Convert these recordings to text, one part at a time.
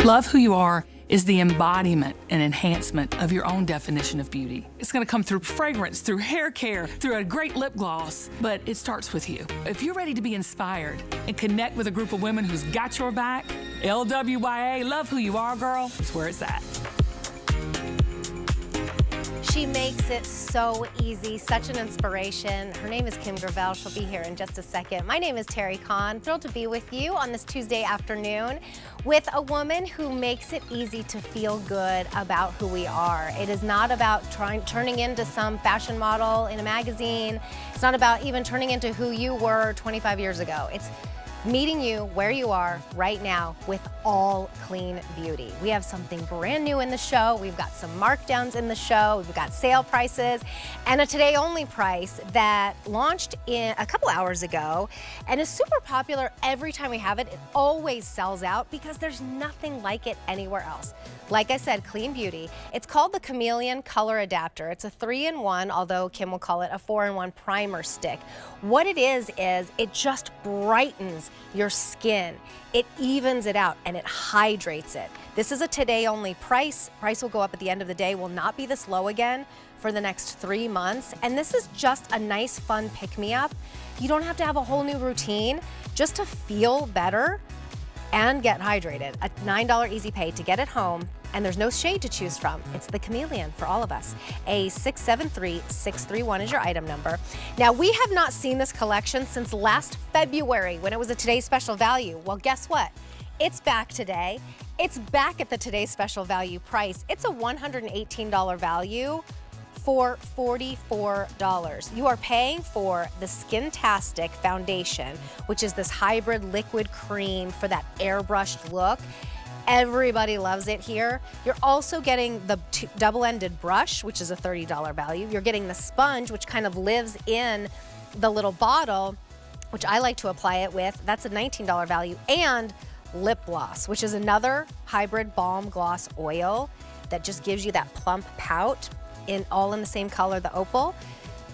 Love Who You Are is the embodiment and enhancement of your own definition of beauty. It's gonna come through fragrance, through hair care, through a great lip gloss, but it starts with you. If you're ready to be inspired and connect with a group of women who's got your back, LWYA, Love Who You Are, girl, is where it's at. She makes it so easy, such an inspiration. Her name is Kim Gravel. She'll be here in just a second. My name is Terry Kahn. Thrilled to be with you on this Tuesday afternoon with a woman who makes it easy to feel good about who we are. It is not about turning into some fashion model in a magazine. It's not about even turning into who you were 25 years ago. It's meeting you where you are right now with all clean beauty. We have something brand new in the show. We've got some markdowns in the show. We've got sale prices and a today only price that launched in a couple hours ago and is super popular every time we have it. It always sells out because there's nothing like it anywhere else. Like I said, clean beauty. It's called the Chameleon Color Adaptor. It's a 3-in-1, although Kim will call it a 4-in-1 primer stick. What it is it just brightens your skin. It evens it out and it hydrates it. This is a today only price. Price will go up at the end of the day, will not be this low again for the next 3 months. And this is just a nice, fun pick-me-up. You don't have to have a whole new routine just to feel better and get hydrated. A $9 easy pay to get it home, and there's no shade to choose from. It's the Chameleon for all of us. A 673631 is your item number. Now, we have not seen this collection since last February when it was a Today's Special Value. Well, guess what? It's back today. It's back at the Today's Special Value price. It's a $118 value for $44. You are paying for the Skintastic foundation, which is this hybrid liquid cream for that airbrushed look. Everybody loves it here. You're also getting the double-ended brush, which is a $30 value. You're getting the sponge, which kind of lives in the little bottle, which I like to apply it with. That's a $19 value. And lip gloss, which is another hybrid balm gloss oil that just gives you that plump pout. All in the same color, the opal.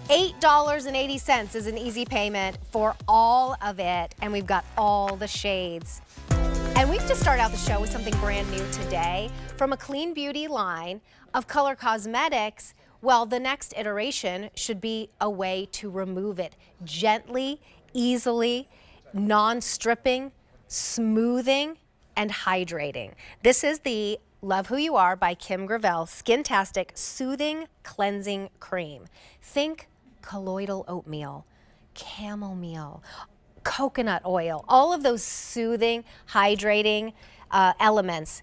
$8.80 is an easy payment for all of it, and we've got all the shades. And we've just started out the show with something brand new today from a clean beauty line of color cosmetics. Well, the next iteration should be a way to remove it gently, easily, non-stripping, smoothing, and hydrating. This is the Love Who You Are by Kim Gravel Skintastic Soothing Cleansing Cream. Think colloidal oatmeal, chamomile, coconut oil, all of those soothing, hydrating elements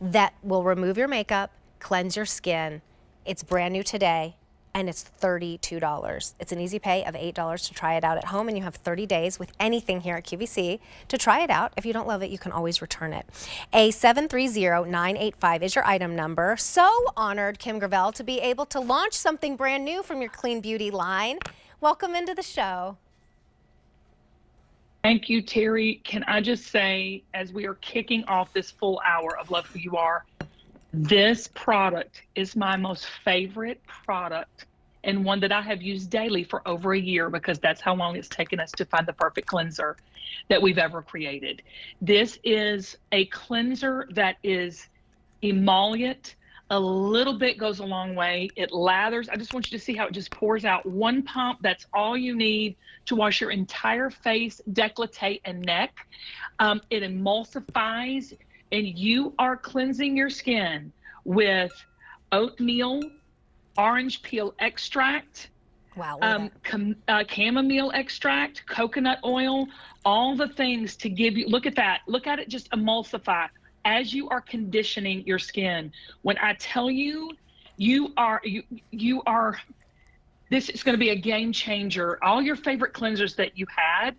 that will remove your makeup, cleanse your skin. It's brand new today, and it's $32. It's an easy pay of $8 to try it out at home, and you have 30 days with anything here at QVC to try it out. If you don't love it, you can always return it. A 730985 is your item number. So honored, Kim Gravel, to be able to launch something brand new from your clean beauty line. Welcome into the show. Thank you, Terry. Can I just say, as we are kicking off this full hour of Love Who You Are, this product is my most favorite product and one that I have used daily for over a year because that's how long it's taken us to find the perfect cleanser that we've ever created. This is a cleanser that is emollient. A little bit goes a long way. It lathers. I just want you to see how it just pours out. One pump, that's all you need to wash your entire face, décolleté, and neck. It emulsifies. And you are cleansing your skin with oatmeal, orange peel extract, chamomile extract, coconut oil, all the things to give you, look at that. Look at it just emulsify as you are conditioning your skin. When I tell you, you are, this is going to be a game changer. All your favorite cleansers that you had,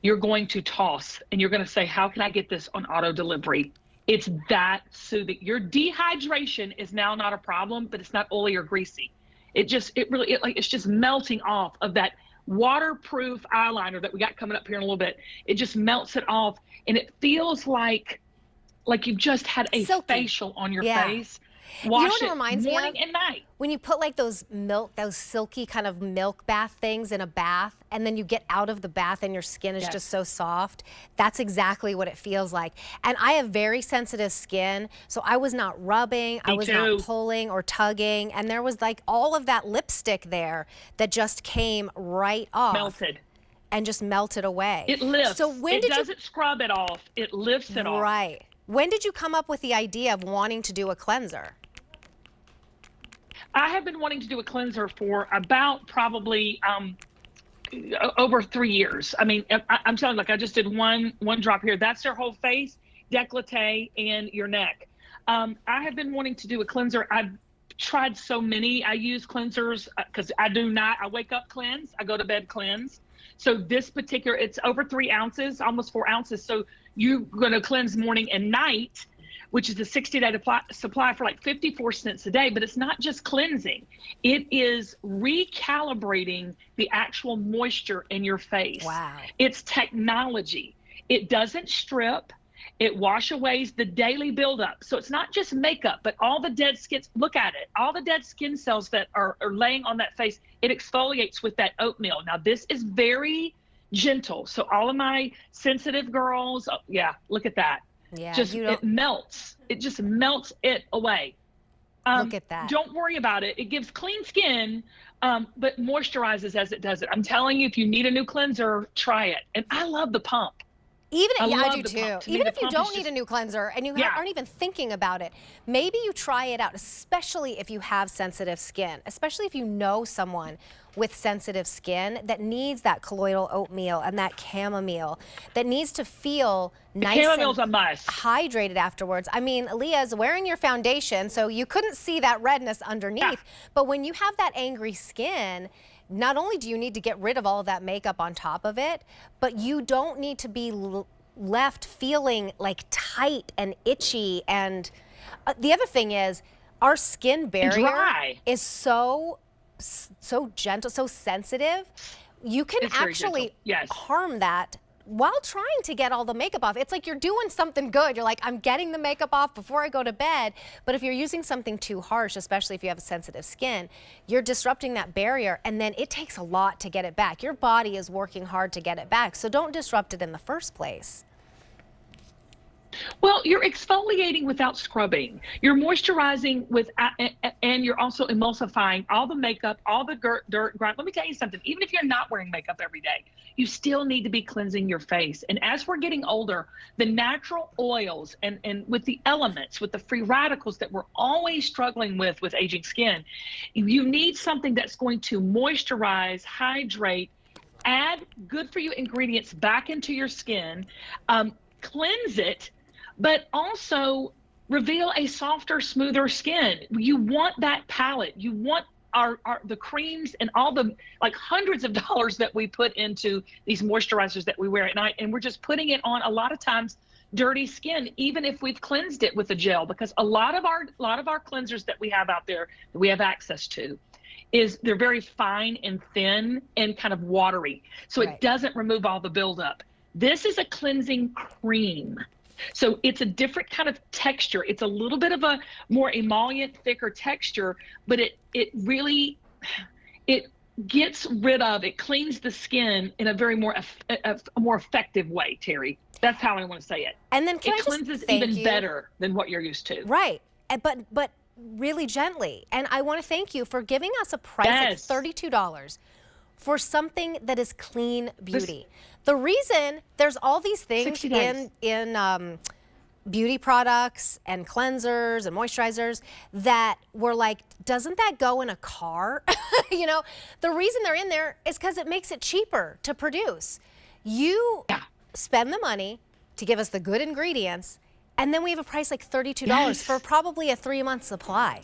you're going to toss and you're going to say, how can I get this on auto delivery? It's that soothing. Your dehydration is now not a problem, but it's not oily or greasy. It's just melting off of that waterproof eyeliner that we got coming up here in a little bit. It just melts it off, and it feels like you've just had a facial on your face. Wash You know what it it reminds me morning of? and night. When you put like those silky kind of milk bath things in a bath, and then you get out of the bath and your skin is just so soft. That's exactly what it feels like. And I have very sensitive skin, so I was not rubbing, I was not pulling or tugging, and there was like all of that lipstick there that just came right off. Melted. And just melted away. It lifts. So when it did doesn't scrub it off. It lifts it off. Right. When did you come up with the idea of wanting to do a cleanser? I have been wanting to do a cleanser for about probably over 3 years. I mean, I'm telling you, like I just did one drop here. That's their whole face, décolleté, and your neck. I have been wanting to do a cleanser. I've tried so many. I use cleansers because I wake up cleanse, I go to bed cleanse. So this particular, it's over 3 ounces, almost 4 ounces. So you're going to cleanse morning and night, which is a 60-day supply for like 54 cents a day. But it's not just cleansing. It is recalibrating the actual moisture in your face. Wow. It's technology. It doesn't strip. It washes away the daily buildup. So it's not just makeup, but all the dead skin, look at it, all the dead skin cells that are laying on that face, it exfoliates with that oatmeal. Now this is very gentle. So all of my sensitive girls, look at that. Yeah, it melts. It just melts it away. Look at that. Don't worry about it. It gives clean skin, but moisturizes as it does it. I'm telling you, if you need a new cleanser, try it. And I love the pump. I do too. Even if you don't need a new cleanser and you aren't even thinking about it, maybe you try it out, especially if you have sensitive skin, especially if you know someone with sensitive skin that needs that colloidal oatmeal and that chamomile, that needs to feel nice and chamomile's a must. Hydrated afterwards. I mean, Leah's wearing your foundation, so you couldn't see that redness underneath, but when you have that angry skin, not only do you need to get rid of all of that makeup on top of it, but you don't need to be left feeling like tight and itchy. And the other thing is, our skin barrier is so gentle, so sensitive. You can actually harm that while trying to get all the makeup off. It's like you're doing something good. You're like, I'm getting the makeup off before I go to bed. But if you're using something too harsh, especially if you have sensitive skin, you're disrupting that barrier, and then it takes a lot to get it back. Your body is working hard to get it back, so don't disrupt it in the first place. Well, you're exfoliating without scrubbing. You're moisturizing and you're also emulsifying all the makeup, all the dirt, grime. Let me tell you something. Even if you're not wearing makeup every day, you still need to be cleansing your face. And as we're getting older, the natural oils and with the elements, with the free radicals that we're always struggling with aging skin, you need something that's going to moisturize, hydrate, add good for you ingredients back into your skin, cleanse it, but also reveal a softer, smoother skin. You want that palette. You want the creams and all the like hundreds of dollars that we put into these moisturizers that we wear at night, and we're just putting it on a lot of times dirty skin, even if we've cleansed it with a gel, because a lot of our cleansers that we have out there that we have access to they're very fine and thin and kind of watery, so it doesn't remove all the buildup. This is a cleansing cream. So it's a different kind of texture. It's a little bit of a more emollient, thicker texture, but it really gets rid of, it cleans the skin in a very more effective way, Terry. That's how I want to say it. And then it cleanses even better than what you're used to. Right. But really gently. And I want to thank you for giving us a price of $32 for something that is clean beauty. The reason there's all these things in beauty products and cleansers and moisturizers that we're like, doesn't that go in a car? You know, the reason they're in there is because it makes it cheaper to produce. You spend the money to give us the good ingredients, and then we have a price like $32 for probably a 3-month supply.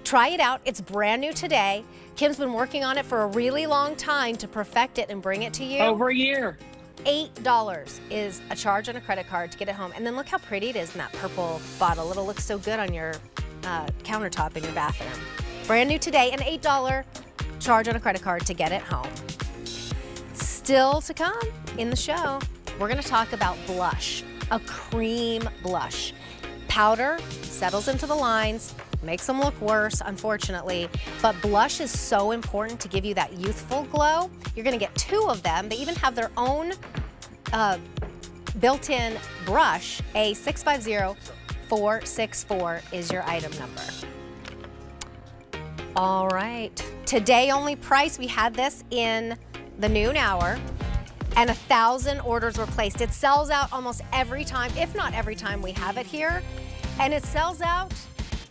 Try it out. It's brand new today. Kim's been working on it for a really long time to perfect it and bring it to you. Over a year. $8 is a charge on a credit card to get it home. And then look how pretty it is in that purple bottle. It'll look so good on your countertop in your bathroom. Brand new today, an $8 charge on a credit card to get it home. Still to come in the show, we're going to talk about blush, a cream blush. Powder settles into the lines, makes them look worse, unfortunately. But blush is so important to give you that youthful glow. You're gonna get 2 of them. They even have their own built-in brush. A650464 is your item number. All right, today only price. We had this in the noon hour, and 1,000 orders were placed. It sells out almost every time, if not every time we have it here, and it sells out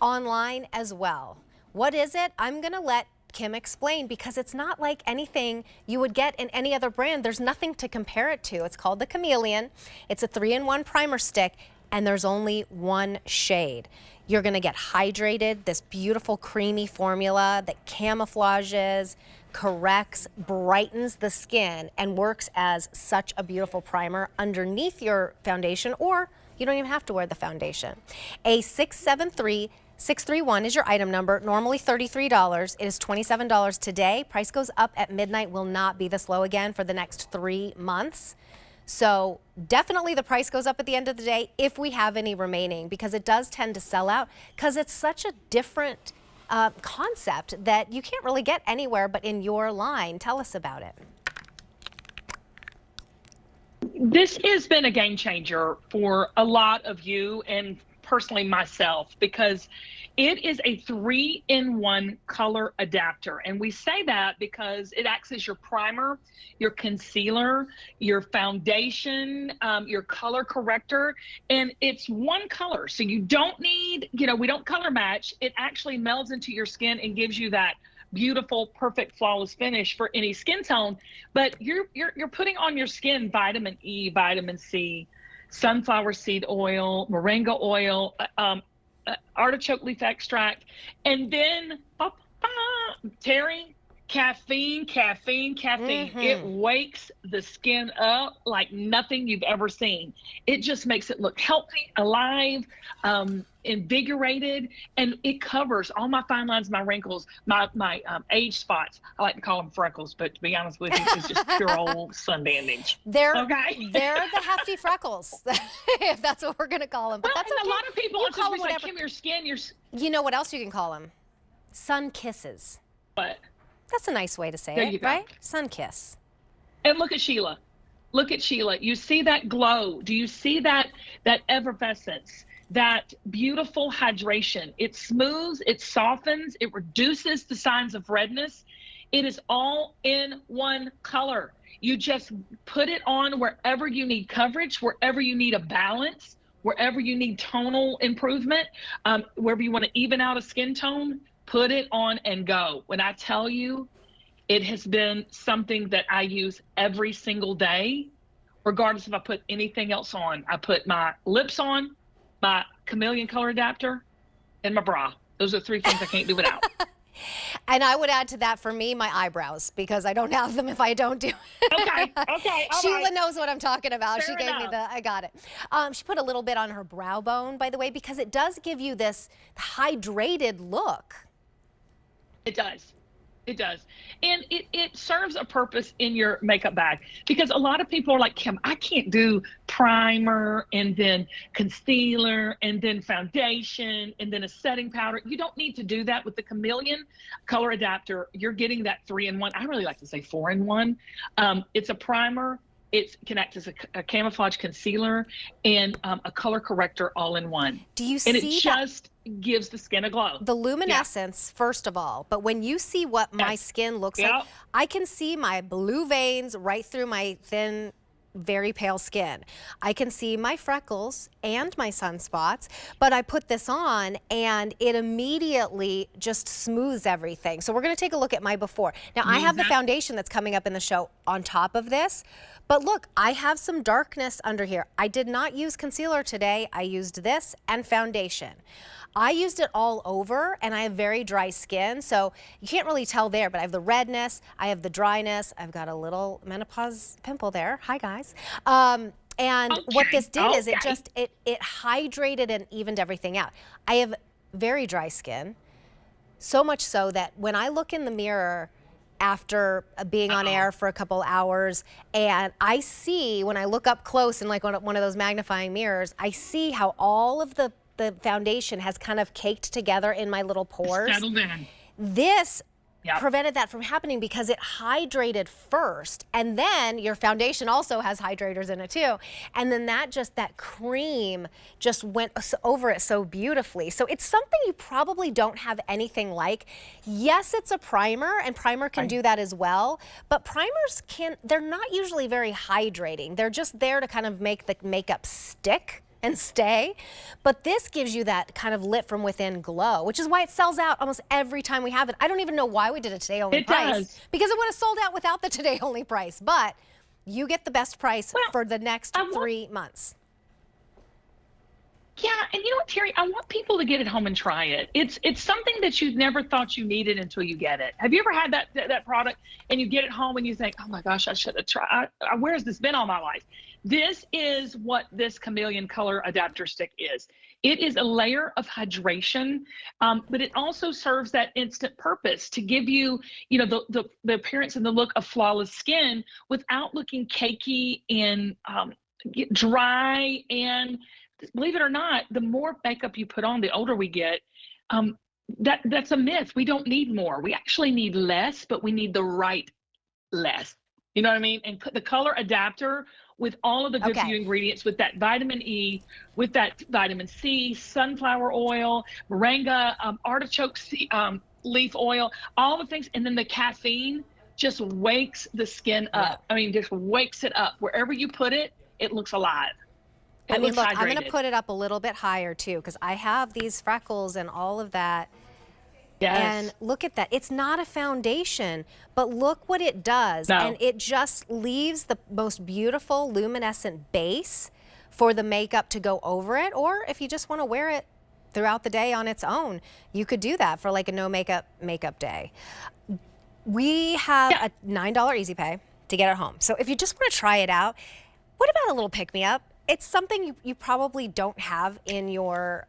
online as well. What is it? I'm gonna let Kim explain, because it's not like anything you would get in any other brand. There's nothing to compare it to. It's called the Chameleon. It's a 3-in-1 primer stick, and there's only 1 shade. You're gonna get hydrated, this beautiful creamy formula that camouflages, corrects, brightens the skin, and works as such a beautiful primer underneath your foundation, or you don't even have to wear the foundation. A673631 is your item number, normally $33. It is $27 today. Price goes up at midnight, will not be this low again for the next 3 months. So definitely the price goes up at the end of the day if we have any remaining, because it does tend to sell out, because it's such a different concept that you can't really get anywhere but in your line. Tell us about it. This has been a game changer for a lot of you and personally myself, because it is a 3-in-1 color adapter. And we say that because it acts as your primer, your concealer, your foundation, your color corrector, and it's 1 color. So you don't need, we don't color match. It actually melds into your skin and gives you that beautiful, perfect, flawless finish for any skin tone. But you're putting on your skin vitamin E, vitamin C, sunflower seed oil, moringa oil, artichoke leaf extract, and then Terry, caffeine. It wakes the skin up like nothing you've ever seen. It just makes it look healthy, alive, invigorated, and it covers all my fine lines, my wrinkles, my age spots. I like to call them freckles, but to be honest with you, it's just pure old sun bandage. They're the hefty freckles, if that's what we're gonna call them. But that's okay. A lot of people call them whatever. Like, Kim, your skin, You know what else you can call them? Sun kisses. What? That's a nice way to say it, right? Sun kiss. And look at Sheila. Look at Sheila. You see that glow? Do you see that effervescence? That beautiful hydration. It smooths, it softens, it reduces the signs of redness. It is all in 1 color. You just put it on wherever you need coverage, wherever you need a balance, wherever you need tonal improvement, wherever you want to even out a skin tone, put it on and go. When I tell you, it has been something that I use every single day, regardless if I put anything else on. I put my lips on, my Chameleon color adapter, and my bra. Those are 3 things I can't do without. And I would add to that, for me, my eyebrows, because I don't have them if I don't do it. Okay. Sheila knows what I'm talking about. Fair She gave me I got it. She put a little bit on her brow bone, by the way, because it does give you this hydrated look. It does. It does. And it serves a purpose in your makeup bag, because a lot of people are like, Kim, I can't do primer and then concealer and then foundation and then a setting powder. You don't need to do that with the Chameleon color adapter. You're getting that 3-in-1. I really like to say 4-in-1. It's a primer. It can act as a camouflage concealer and a color corrector all in one. Do you see that? And it just gives the skin a glow. The luminescence, first of all, but when you see what my skin looks like, I can see my blue veins right through my thin, very pale skin. I can see my freckles and my sunspots, but I put this on and it immediately just smooths everything. So we're gonna take a look at my before. Now I have the foundation that's coming up in the show on top of this, but look, I have some darkness under here. I did not use concealer today. I used this and foundation. I used it all over, and I have very dry skin, so you can't really tell there, but I have the redness, I have the dryness, I've got a little menopause pimple there. Hi, guys. And what this did is it hydrated and evened everything out. I have very dry skin, so much so that when I look in the mirror after being on air for a couple hours, and I see, when I look up close in like one of those magnifying mirrors, I see how all of the the foundation has kind of caked together in my little pores. Settled in. This Yep. prevented that from happening because it hydrated first, and then your foundation also has hydrators in it too, and then that cream just went over it so beautifully. So it's something you probably don't have anything like. Yes, it's a primer, and primer can do that as well, but primers they're not usually very hydrating. They're just there to kind of make the makeup stick and stay, but this gives you that kind of lit from within glow, which is why it sells out almost every time we have it. I don't even know why we did a today only price, because it would have sold out without the today only price, but you get the best price for the next 3 months. Yeah, and you know what, Terry? I want people to get it home and try it. It's something that you never thought you needed until you get it. Have you ever had that product and you get it home and you think, oh my gosh, I should have tried. Where has this been all my life? This is what this Chameleon Color Adaptor Stick is. It is a layer of hydration, but it also serves that instant purpose to give you, the appearance and the look of flawless skin without looking cakey and dry. And believe it or not, the more makeup you put on, the older we get. That's a myth. We don't need more. We actually need less, but we need the right less. You know what I mean? And put the Color Adaptor with all of the good for you ingredients, with that vitamin E, with that vitamin C, sunflower oil, moringa, artichoke leaf oil, all the things. And then the caffeine just wakes the skin up. I mean, just wakes it up. Wherever you put it, it looks alive. I mean, look, I'm going to put it up a little bit higher too, because I have these freckles and all of that. Yes. And look at that. It's not a foundation, but look what it does. No. And it just leaves the most beautiful luminescent base for the makeup to go over it. Or if you just want to wear it throughout the day on its own, you could do that for like a no makeup day. We have a $9 easy pay to get it home. So if you just want to try it out, what about a little pick-me-up? It's something you probably don't have in your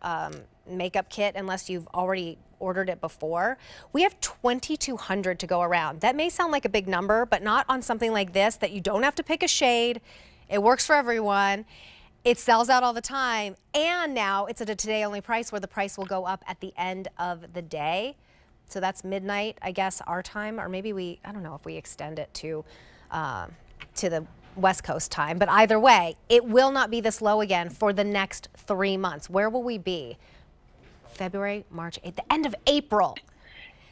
makeup kit unless you've already ordered it before. We have 2,200 to go around. That may sound like a big number, but not on something like this that you don't have to pick a shade. It works for everyone. It sells out all the time. And now it's at a today only price where the price will go up at the end of the day. So that's midnight, I guess, our time, or maybe I don't know if we extend it to the West Coast time, but either way, it will not be this low again for the next 3 months. Where will we be? February, March, the end of April.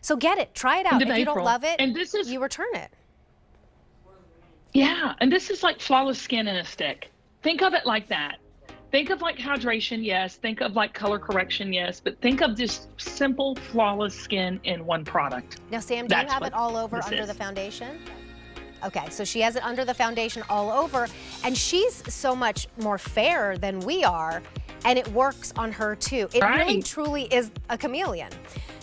So get it, try it out. If you don't love it, and you return it. Yeah, and this is like flawless skin in a stick. Think of it like that. Think of like hydration, yes. Think of like color correction, yes. But think of just simple, flawless skin in one product. Now, Sam, do you have it all over under the foundation? Okay, so she has it under the foundation all over, and she's so much more fair than we are, and it works on her too. It really truly is a chameleon.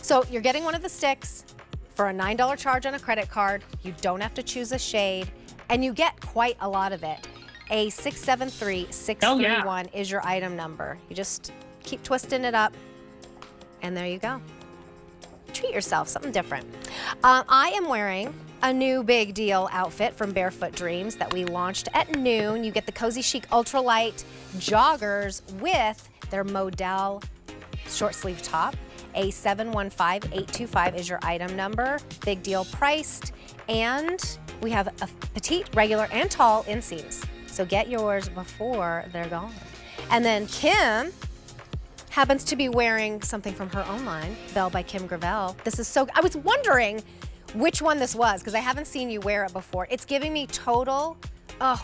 So you're getting one of the sticks for a $9 charge on a credit card. You don't have to choose a shade, and you get quite a lot of it. A 673631 is your item number. You just keep twisting it up, and there you go. Treat yourself, something different. I am wearing a new big deal outfit from Barefoot Dreams that we launched at noon. You get the Cozy Chic Ultralight joggers with their Modal short sleeve top. A 715825 is your item number. Big deal priced. And we have a petite, regular, and tall inseams. So get yours before they're gone. And then Kim happens to be wearing something from her own line, Belle by Kim Gravel. This is so, I was wondering which one this was because I haven't seen you wear it before. It's giving me total,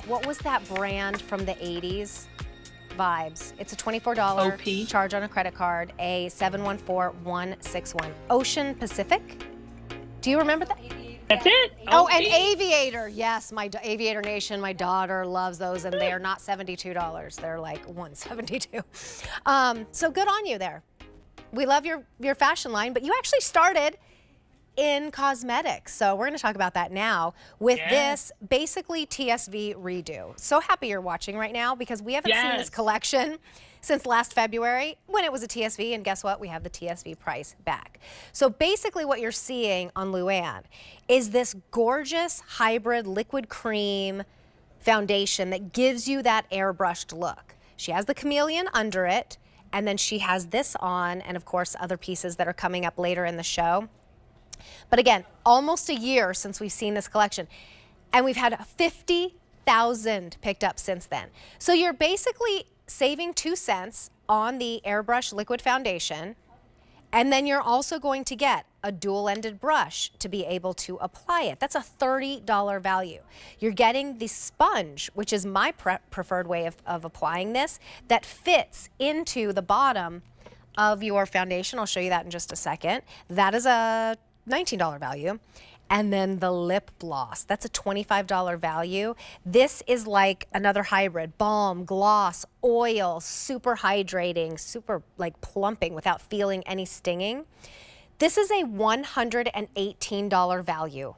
what was that brand from the 80s? Vibes. It's a $24 charge on a credit card, a 714161. Ocean Pacific? Do you remember that? That's it. Oh, and Aviator. Yes, my Aviator Nation, my daughter loves those, and they are not $72. They're like $172. So good on you there. We love your fashion line, but you actually started in cosmetics. So we're going to talk about that now with this basically TSV redo. So happy you're watching right now because we haven't seen this collection since last February when it was a TSV, and guess what? We have the TSV price back. So basically what you're seeing on LWYA is this gorgeous hybrid liquid cream foundation that gives you that airbrushed look. She has the Chameleon under it, And then she has this on, and of course, other pieces that are coming up later in the show. But again, almost a year since we've seen this collection, and we've had 50,000 picked up since then. So you're basically saving 2 cents on the airbrush liquid foundation, and then you're also going to get a dual-ended brush to be able to apply it. That's a $30 value. You're getting the sponge, which is my preferred way of applying this, that fits into the bottom of your foundation. I'll show you that in just a second. That is a $19 value. And then the lip gloss, that's a $25 value. This is like another hybrid: balm, gloss, oil, super hydrating, super like plumping without feeling any stinging. This is a $118 value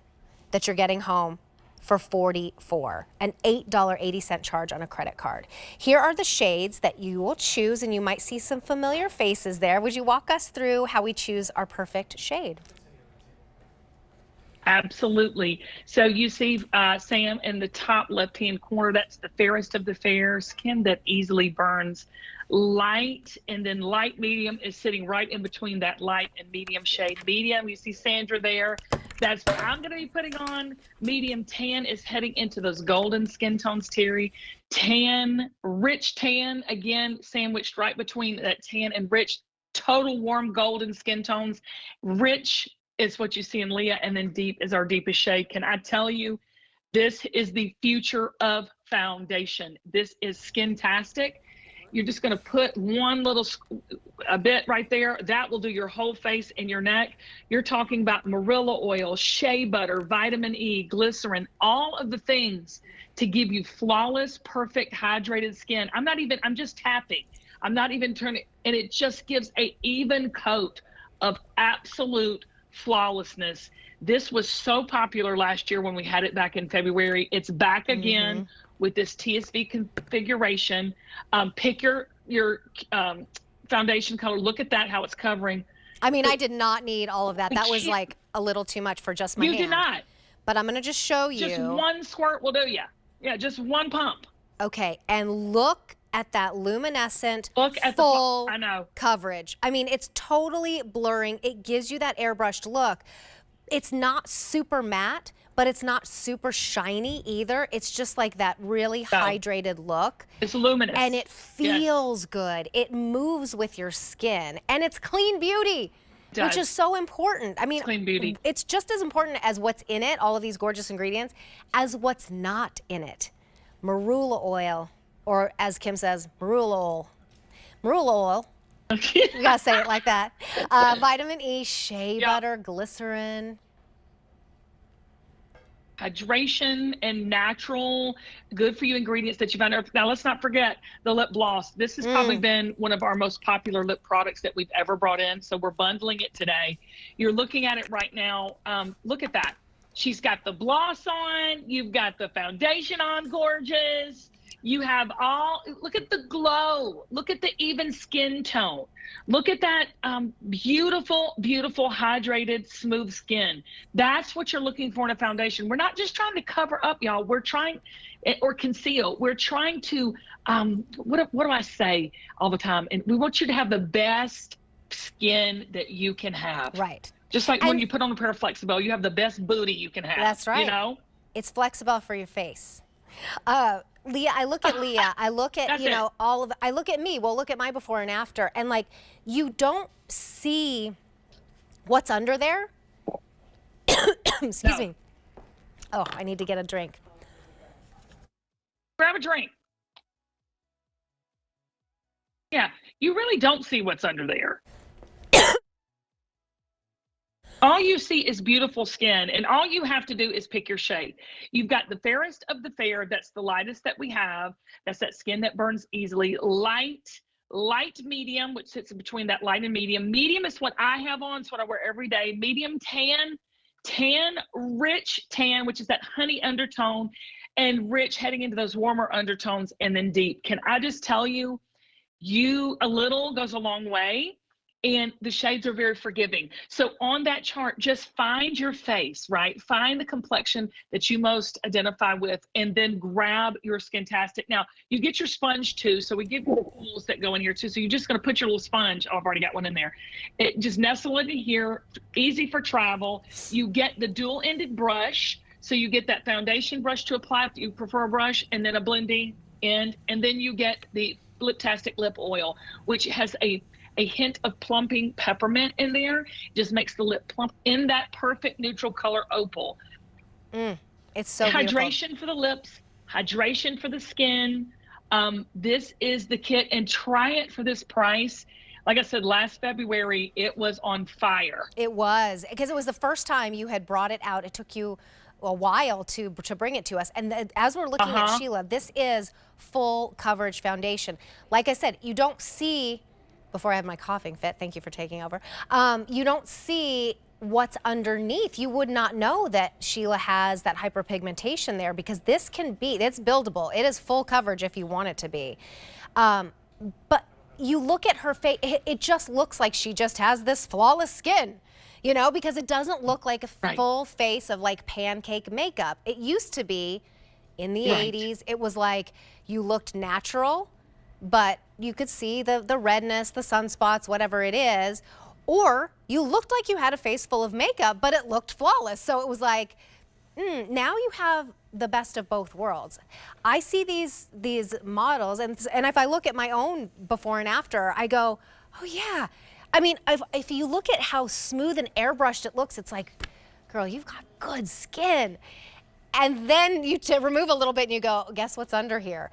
that you're getting home for $44, an $8.80 charge on a credit card. Here are the shades that you will choose, and you might see some familiar faces there. Would you walk us through how we choose our perfect shade? Absolutely. So you see, Sam, in the top left-hand corner, that's the fairest of the fair, skin that easily burns. Light, and then light medium is sitting right in between that light and medium shade. Medium, you see Sandra there. That's what I'm going to be putting on. Medium tan is heading into those golden skin tones, Terry. Tan, rich tan, again, sandwiched right between that tan and rich, total warm golden skin tones. Rich is what you see in Leah, and then deep is our deepest shade. Can I tell you, this is the future of foundation. This is Skintastic. You're just going to put a bit right there. That will do your whole face and your neck. You're talking about marilla oil, shea butter, vitamin E, glycerin, all of the things to give you flawless, perfect, hydrated skin. I'm just tapping. I'm not even turning, and it just gives an even coat of absolute flawlessness. This was so popular last year when we had it back in February. It's back again with this TSV configuration. Pick your foundation color. Look at that, how it's covering. I mean, I did not need all of that. That was like a little too much for just my hand. You did not. But I'm going to just show you. Just one squirt will do you. Yeah, just one pump. Okay, and look at that luminescent full coverage. I mean, it's totally blurring. It gives you that airbrushed look. It's not super matte, but it's not super shiny either. It's just like that really hydrated look. It's luminous. And it feels good. It moves with your skin. And it's clean beauty, which is so important. I mean, it's clean beauty. It's just as important as what's in it, all of these gorgeous ingredients, as what's not in it. Marula oil, or as Kim says, marula oil. Marula oil. You gotta say it like that. Vitamin E, shea butter, glycerin. Hydration and natural, good for you ingredients that you found. Now, let's not forget the lip gloss. This has probably been one of our most popular lip products that we've ever brought in. So we're bundling it today. You're looking at it right now. Look at that. She's got the gloss on. You've got the foundation on, gorgeous. You have look at the glow. Look at the even skin tone. Look at that beautiful, beautiful, hydrated, smooth skin. That's what you're looking for in a foundation. We're not just trying to cover up, y'all. We're trying, or conceal. We're trying to, what do I say all the time? And we want you to have the best skin that you can have. Right. Just like when you put on a pair of Flexible, you have the best booty you can have. That's right. You know? It's flexible for your face. Leah, I look at Leah, I look at, I look at me, well, look at my before and after, and like, you don't see what's under there. Excuse me. Oh, I need to get a drink. Grab a drink. Yeah, you really don't see what's under there. All you see is beautiful skin, and all you have to do is pick your shade. You've got the fairest of the fair. That's the lightest that we have. That's that skin that burns easily. Light medium, which sits in between that light and medium. Medium is what I have on. It's what I wear every day. Medium tan, rich tan, which is that honey undertone, and rich heading into those warmer undertones, and then deep. Can I just tell you, a little goes a long way. and the shades are very forgiving. So on that chart, just find your face, right? Find the complexion that you most identify with, and then grab your Skintastic. Now, you get your sponge too, so we give you the tools that go in here too. So you're just gonna put your little sponge, oh, I've already got one in there. It just nestle into here, easy for travel. You get the dual-ended brush, so you get that foundation brush to apply if you prefer a brush, and then a blending end, and then you get the Liptastic lip oil, which has a hint of plumping peppermint in there. Just makes the lip plump in that perfect neutral color opal. It's so hydration beautiful. for the lips, hydration for the skin. This is the kit, and try it for this price. Like I said, last February, it was on fire. It was, because it was the first time you had brought it out. It took you a while to bring it to us. And as we're looking at Sheila, this is full coverage foundation. Like I said, you don't see, before I have my coughing fit, thank you for taking over, you don't see what's underneath. You would not know that Sheila has that hyperpigmentation there, because this can be, it's buildable. It is full coverage if you want it to be. But you look at her face, it just looks like she just has this flawless skin, you know, because it doesn't look like a full face of like pancake makeup. It used to be in the 80s, it was like you looked natural, but you could see the redness, the sunspots, whatever it is, or you looked like you had a face full of makeup, but it looked flawless. So it was like, now you have the best of both worlds. I see these models, and if I look at my own before and after, I go, oh yeah. I mean, if you look at how smooth and airbrushed it looks, it's like, girl, you've got good skin. And then you remove a little bit and you go, guess what's under here?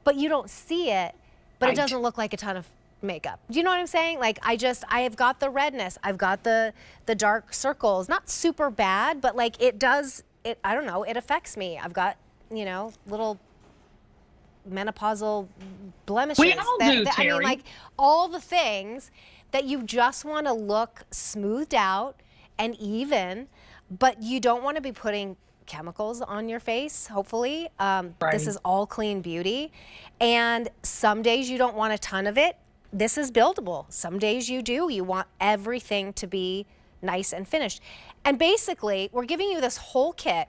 But you don't see it, but it doesn't look like a ton of makeup. Do you know what I'm saying? Like, I have got the redness, I've got the dark circles, not super bad, but like it does, I don't know, it affects me. I've got, you know, little menopausal blemishes. We all do, Terry. I mean, like all the things that you just want to look smoothed out and even, but you don't want to be putting chemicals on your face, hopefully. This is all clean beauty. And some days you don't want a ton of it. This is buildable. Some days you do. You want everything to be nice and finished. And basically, we're giving you this whole kit.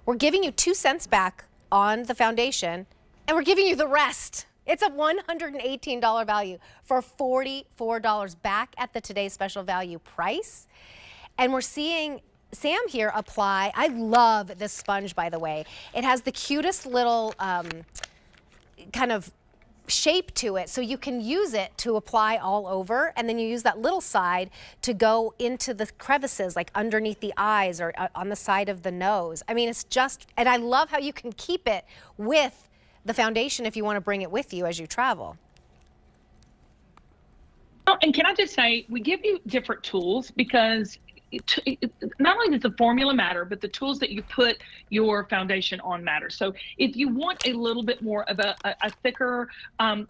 We're giving you 2 cents back on the foundation, and we're giving you the rest. It's a $118 value for $44 back at the today's special value price. And we're seeing Sam here apply. I love this sponge, by the way. It has the cutest little kind of shape to it, so you can use it to apply all over, and then you use that little side to go into the crevices, like underneath the eyes or on the side of the nose. I mean, it's just, and I love how you can keep it with the foundation if you want to bring it with you as you travel. Oh, and can I just say, we give you different tools because not only does the formula matter, but the tools that you put your foundation on matter. So if you want a little bit more of a thicker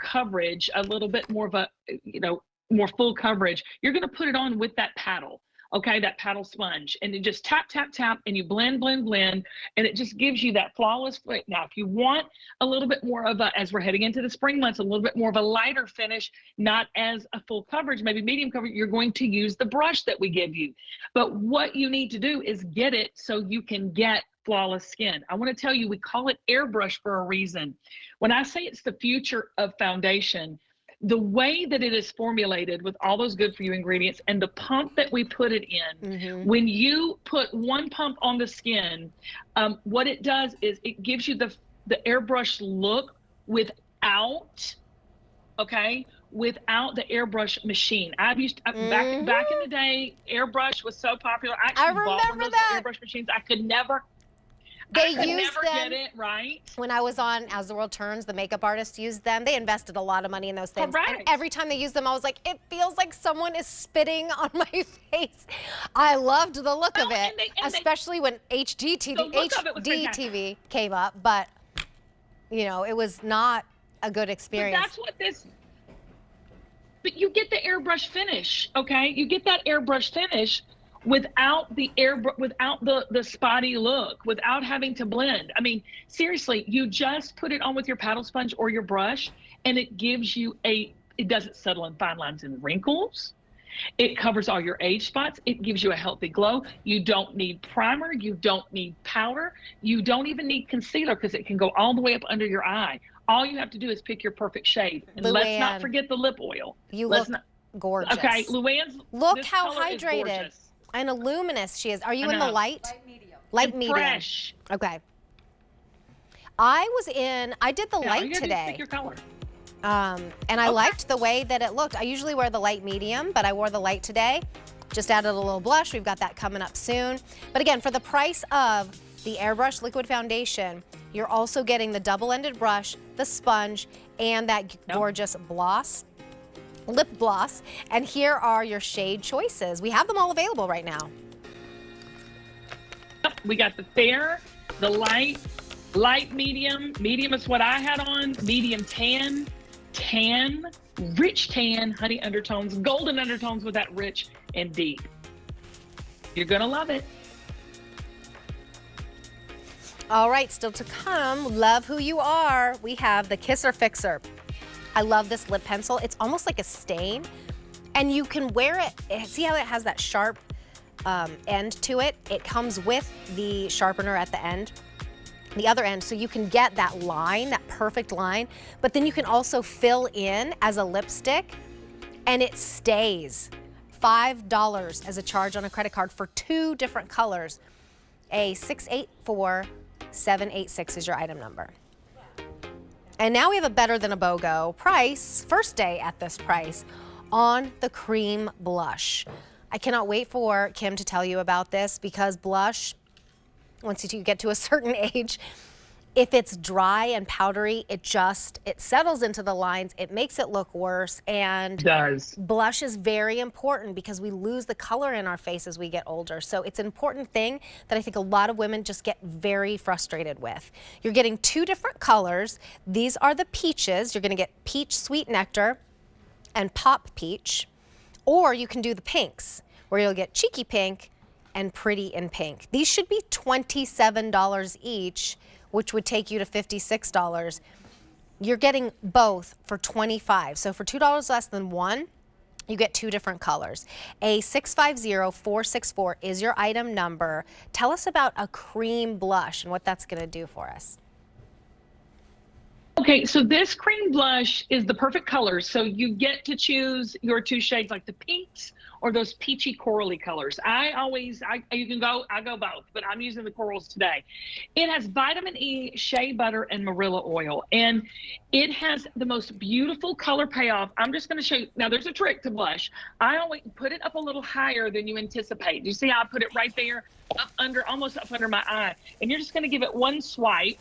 coverage, a little bit more of a, you know, more full coverage, you're going to put it on with that paddle. Okay, that paddle sponge, and you just tap, tap, tap, and you blend, blend, blend, and it just gives you that flawless fit. Now, if you want a little bit more of a, as we're heading into the spring months, a little bit more of a lighter finish, not as a full coverage, maybe medium coverage, you're going to use the brush that we give you. But what you need to do is get it so you can get flawless skin. I want to tell you, we call it airbrush for a reason. When I say it's the future of foundation, the way that it is formulated with all those good for you ingredients and the pump that we put it in, when you put one pump on the skin, what it does is it gives you the airbrush look without, without the airbrush machine. I've used, back in the day, airbrush was so popular. I actually bought one of those airbrush machines. I could never, They used them get it right. When I was on As the World Turns, the makeup artists used them. They invested a lot of money in those things. Correct. And every time they used them, I was like, it feels like someone is spitting on my face. I loved the look of it, especially when HD TV came up. But, you know, it was not a good experience. But that's what this, but you get the airbrush finish, okay? You get that airbrush finish without the without the spotty look, without having to blend. I mean, seriously, you just put it on with your paddle sponge or your brush, and it gives you a It doesn't settle in fine lines and wrinkles. It covers all your age spots. It gives you a healthy glow. You don't need primer. You don't need powder. You don't even need concealer because it can go all the way up under your eye. All you have to do is pick your perfect shade. And let's not forget the lip oil. You look gorgeous. Okay, Luann's. Look how hydrated and luminous she is. Are you in the light? Light medium. Light medium. Fresh. Okay. I did the light today. Pick your color. And I liked the way that it looked. I usually wear the light medium, but I wore the light today. Just added a little blush. We've got that coming up soon. But again, for the price of the Airbrush Liquid Foundation, you're also getting the double-ended brush, the sponge, and that gorgeous Bloss, lip gloss. And here are your shade choices. We have them all available right now. We got the fair, the light medium. Medium is what I had on. Medium tan, rich tan, honey undertones, golden undertones with that rich and deep. You're gonna love it. All right, still to come, love who you are. We have the Kisser Fixer. I love this lip pencil. It's almost like a stain, and you can wear it. See how it has that sharp end to it? It comes with the sharpener at the end, the other end, so you can get that line, that perfect line, but then you can also fill in as a lipstick, and it stays. $5 as a charge on a credit card for 2 different colors. A 684786 is your item number. And now we have a better than a BOGO price, first day at this price, on the Creme blush. I cannot wait for Kim to tell you about this because blush, once you get to a certain age, if it's dry and powdery, it settles into the lines. It makes it look worse. And it does. Blush is very important because we lose the color in our face as we get older. So it's an important thing that I think a lot of women just get very frustrated with. You're getting 2 different colors. These are the peaches. You're going to get Peach Sweet Nectar and Pop Peach. Or you can do the pinks, where you'll get Cheeky Pink and Pretty in Pink. These should be $27 each, which would take you to $56. You're getting both for $25. So for $2 less than one, you get 2 different colors. A 650464 is your item number. Tell us about a cream blush and what that's gonna do for us. Okay, so this cream blush is the perfect color. So you get to choose your 2 shades, like the pinks or those peachy corally colors. I go both, but I'm using the corals today. It has vitamin E, shea butter, and marilla oil. And it has the most beautiful color payoff. I'm just gonna show you, now there's a trick to blush. I always put it up a little higher than you anticipate. You see how I put it right there, almost up under my eye. And you're just gonna give it one swipe,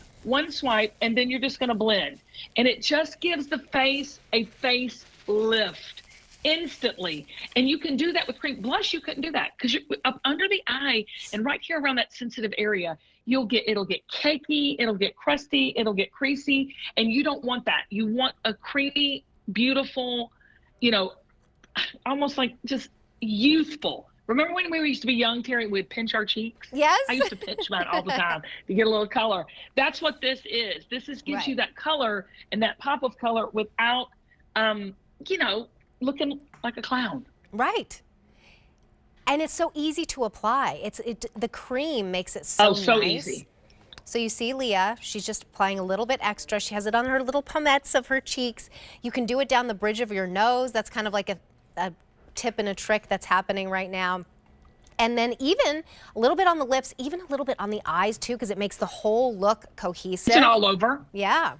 and then you're just gonna blend. And it just gives the face a face lift instantly. And you can do that with cream blush. You couldn't do that because up under the eye and right here around that sensitive area, it'll get cakey, it'll get crusty, it'll get creasy, and you don't want that. You want a creamy, beautiful, almost like just youthful. Remember when we used to be young, Terry, we'd pinch our cheeks? Yes. I used to pinch mine all the time to get a little color. That's what this is. This gives you that color and that pop of color without, looking like a clown. Right. And it's so easy to apply. The cream makes it so nice. Easy. So you see Leah, she's just applying a little bit extra. She has it on her little pomettes of her cheeks. You can do it down the bridge of your nose. That's kind of like a tip and a trick that's happening right now. And then even a little bit on the lips, even a little bit on the eyes too, because it makes the whole look cohesive. It's an all over. Yeah.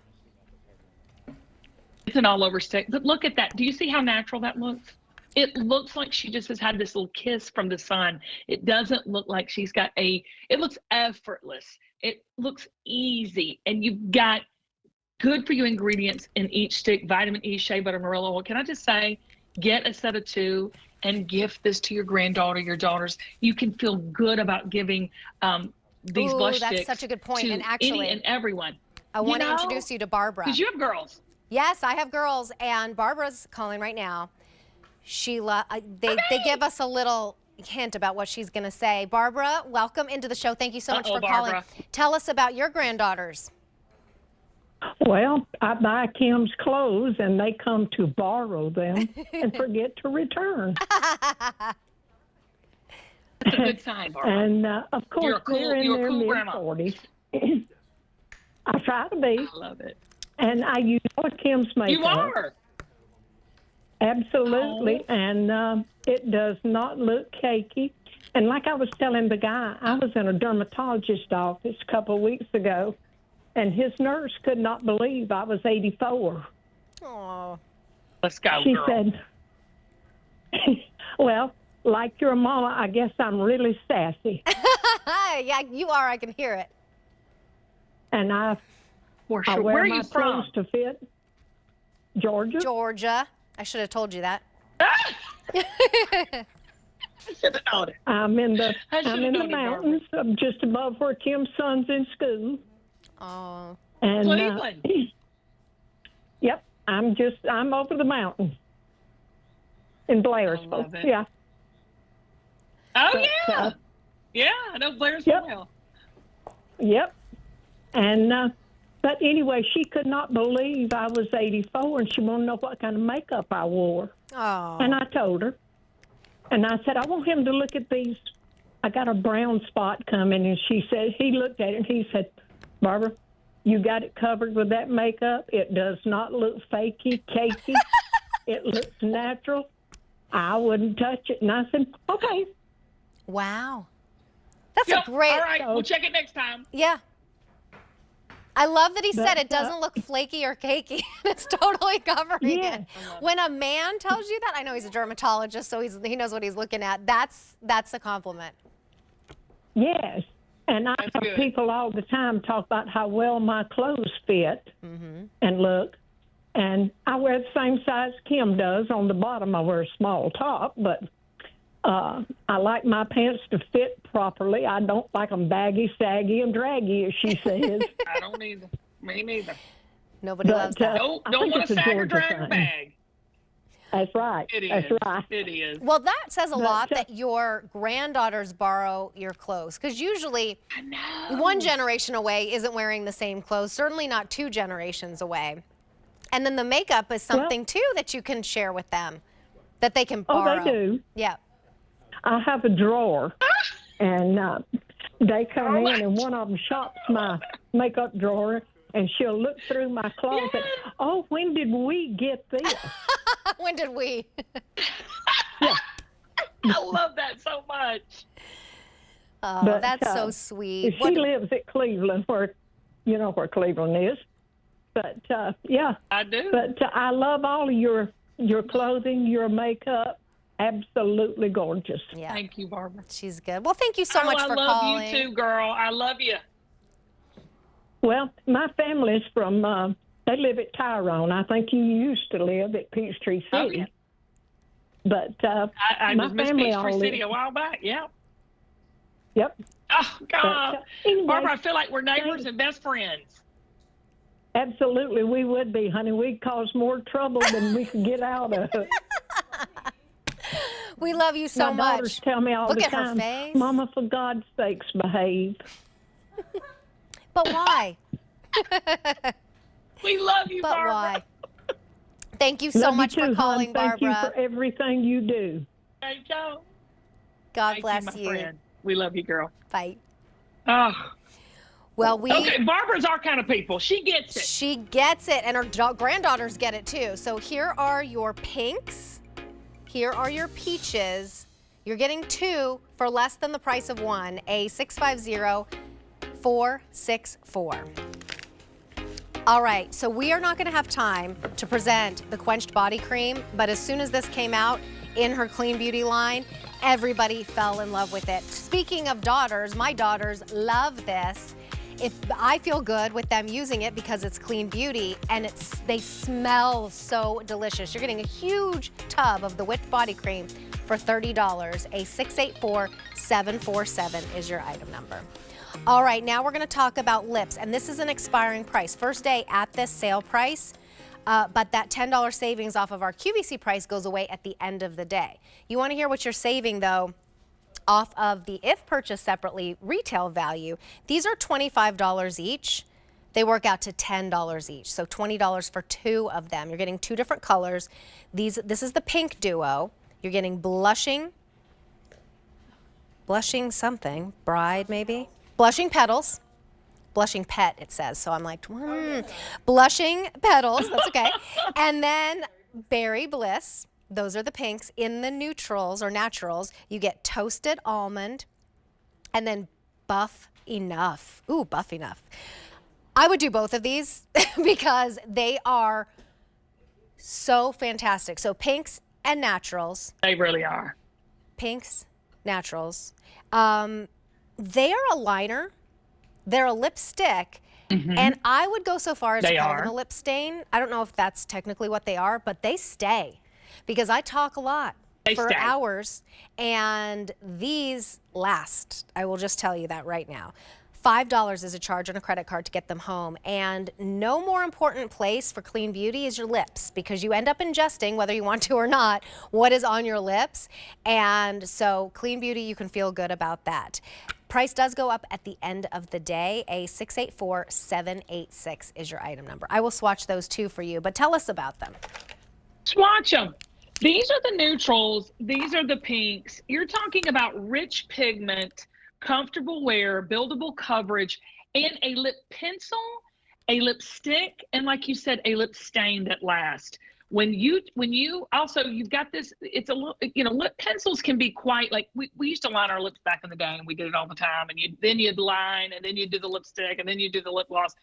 It's an all over stick. But look at that. Do you see how natural that looks? It looks like she just has had this little kiss from the sun. It doesn't look like she's got it looks effortless. It looks easy. And you've got good for you ingredients in each stick, vitamin E, shea butter, marilla oil. Can I just say, get a set of 2 and gift this to your granddaughter, your daughters. You can feel good about giving these blush sticks. That's such a good point. To and actually, any and everyone. I want to introduce you to Barbara. Because you have girls. Yes, I have girls, and Barbara's calling right now. They give us a little hint about what she's going to say. Barbara, welcome into the show. Thank you so much for calling. Barbara. Tell us about your granddaughters. Well, I buy Kim's clothes, and they come to borrow them and forget to return. That's a good sign, Barbara. And, of course, they're in their cool grandma. mid-40s. I try to be. I love it. And I use all of Kim's makeup. You are. Absolutely. Oh. And it does not look cakey. And like I was telling the guy, I was in a dermatologist's office a couple of weeks ago, and his nurse could not believe I was 84. Oh. Let's go, She girl. said, well, like your mama, I guess I'm really sassy. Yeah, you are. I can hear it. And I For I sure. wear Where are my you from? clothes to fit. Georgia. Georgia. I should have told you that. I should have known it. I'm in the I should've known it, mountains. I'm just above where Kim's son's in school. Oh. And Cleveland. yep, I'm over the mountain in Blairsville. love it. Yeah. Oh, But, yeah. Yeah, I know Blair's Yep. well. Yep. And but anyway, she could not believe I was 84, and she wanted to know what kind of makeup I wore. Oh. And I told her. And I said, I want him to look at these. I got a brown spot coming, and she said, he looked at it, and he said, Barbara, you got it covered with that makeup. It does not look fakey, cakey. It looks natural. I wouldn't touch it. And I said, okay. Wow. That's Yep. a great. All right, we'll check it next time. Yeah. I love that he said But, it doesn't look flaky or cakey. It's totally covering Yeah. it. When a man tells you that, I know he's a dermatologist, so he knows what he's looking at. That's a compliment. Yes. And I That's have good. people all the time talk about how well my clothes fit and look. And I wear the same size Kim does. On the bottom, I wear a small top, but I like my pants to fit properly. I don't like them baggy, saggy, and draggy, as she says. I don't either. Me neither. Nobody But, loves that. Don't I don't think want it's to a sag or Georgia drag or thing. bag. That's right. It is. That's right. It is. Well, that says a lot But, that your granddaughters borrow your clothes, because usually I know. one generation away isn't wearing the same clothes, certainly not 2 generations away. And then the makeup is something, too, that you can share with them, that they can borrow. Oh, they do. Yeah. I have a drawer, and they come in, and one of them shops my makeup drawer, and she'll look through my closet. Yes. Oh, when did we get this? When did we? I love that so much. Oh, But, that's so sweet. She lives at Cleveland, where you know where Cleveland is. But yeah, I do. but I love all of your clothing, your makeup. Absolutely gorgeous. Yeah, Thank you, Barbara. she's good. Well, thank you so much for I love calling. you too, girl. I love you. Well, my family's from. They live at Tyrone. I think you used to live at Peachtree City. Oh, yeah. But I my was Miss family all Peachtree City live. a while back. Yeah. Yep. Oh, God. Anyway, Barbara, I feel like we're neighbors and best friends. absolutely, we would be, honey. We'd cause more trouble than we could get out of. We love you so My daughters much. tell me all Look the at her time, face. Mama, for God's sakes, behave. But why? We love you, But Barbara. why? Thank you so Love you much too, for hon. calling, Thank Barbara. you for everything you do. Thank you. God Thank bless you, my you. friend. We love you, girl. Bye. Oh. Well, we. Okay, Barbara's our kind of people. She gets it. She gets it, and her granddaughters get it too. So here are your pinks. Here are your peaches. You're getting 2 for less than the price of 1. A 650-464. All right, so we are not going to have time to present the Quenched body cream, but as soon as this came out in her Clean Beauty line, everybody fell in love with it. Speaking of daughters, my daughters love this. I feel good with them using it because it's Clean Beauty, and they smell so delicious. You're getting a huge tub of the Whipped body cream for $30. A 684-747 is your item number. All right, now we're going to talk about lips, and this is an expiring price. First day at this sale price, but that $10 savings off of our QVC price goes away at the end of the day. You want to hear what you're saving, though, off of the if purchased separately retail value. These are $25 each. They work out to $10 each, so $20 for 2 of them. You're getting 2 different colors. This is the pink duo. You're getting blushing something, bride maybe? Blushing petals. Blushing pet, it says, so I'm like, blushing petals, that's okay. And then berry bliss, those are the pinks. In the neutrals or naturals, you get toasted almond, and then buff enough. Ooh, buff enough. I would do both of these because they are so fantastic. So pinks and naturals. They really are. Pinks, naturals. They are a liner. They're a lipstick. And I would go so far as to call them a lip stain. I don't know if that's technically what they are, but they stay because I talk a lot for hours, and these last. I will just tell you that right now. $5 is a charge on a credit card to get them home, and no more important place for clean beauty is your lips, because you end up ingesting, whether you want to or not, what is on your lips. And so clean beauty, you can feel good about that. Price does go up at the end of the day. A 684-786 is your item number. I will swatch those 2 for you, but tell us about them. Swatch them. These are the neutrals. These are the pinks. You're talking about rich pigment, comfortable wear, buildable coverage, and a lip pencil, a lipstick, and like you said, a lip stain that lasts. When you also, you've got this, it's a little, lip pencils can be quite like, we used to line our lips back in the day, and we did it all the time. And then you'd line, and then you'd do the lipstick, and then you'd do the lip gloss.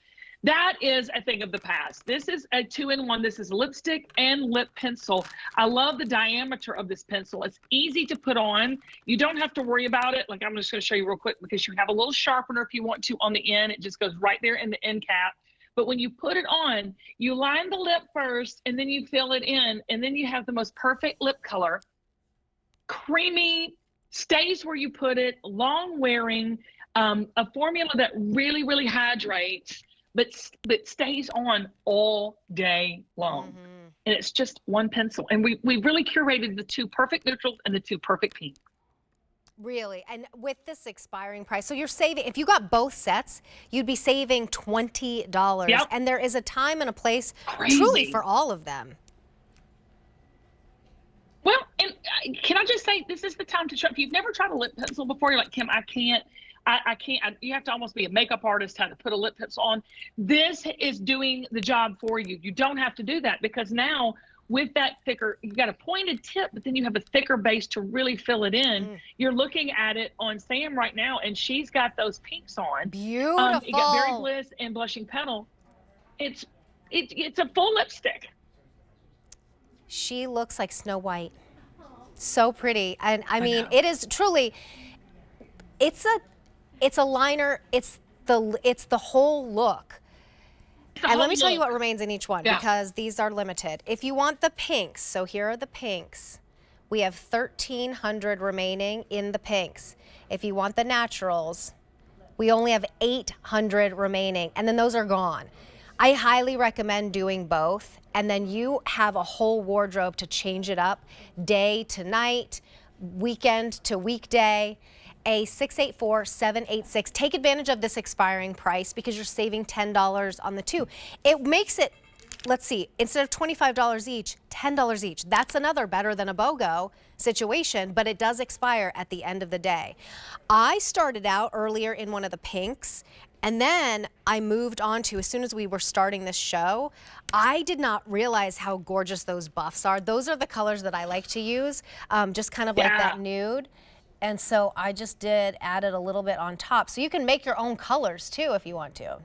That is a thing of the past. This is a 2-in-1. This is lipstick and lip pencil. I love the diameter of this pencil. It's easy to put on. You don't have to worry about it. Like, I'm just going to show you real quick, because you have a little sharpener if you want to on the end. It just goes right there in the end cap. But when you put it on, you line the lip first, and then you fill it in, and then you have the most perfect lip color. Creamy, stays where you put it, long wearing, a formula that really, really hydrates, but stays on all day long. And it's just one pencil. And we really curated the 2 perfect neutrals and the 2 perfect pinks. Really, and with this expiring price, so you're saving, if you got both sets, you'd be saving $20. Yep. And there is a time and a place Crazy. truly for all of them. Well, and can I just say, this is the time to try. If you've never tried a lip pencil before, you're like, Kim, I can't. You have to almost be a makeup artist to put a lip pencil on. This is doing the job for you. You don't have to do that, because now with that thicker, you got a pointed tip, but then you have a thicker base to really fill it in. You're looking at it on Sam right now, and she's got those pinks on. Beautiful. You got Berry Bliss and Blushing Petal. It's a full lipstick. She looks like Snow White. So pretty. And I mean, it is truly, it's a liner. It's the whole look. And let me tell you what remains in each one, because these are limited. If you want the pinks, so here are the pinks. We have 1,300 remaining in the pinks. If you want the naturals, we only have 800 remaining, and then those are gone. I highly recommend doing both, and then you have a whole wardrobe to change it up day to night, weekend to weekday. A 684-786. Take advantage of this expiring price, because you're saving $10 on the 2. It makes it, let's see, instead of $25 each, $10 each. That's another better than a BOGO situation, but it does expire at the end of the day. I started out earlier in one of the pinks, and then I moved on to, as soon as we were starting this show, I did not realize how gorgeous those buffs are. Those are the colors that I like to use, just kind of like that nude. And so I just added a little bit on top. So you can make your own colors too if you want to.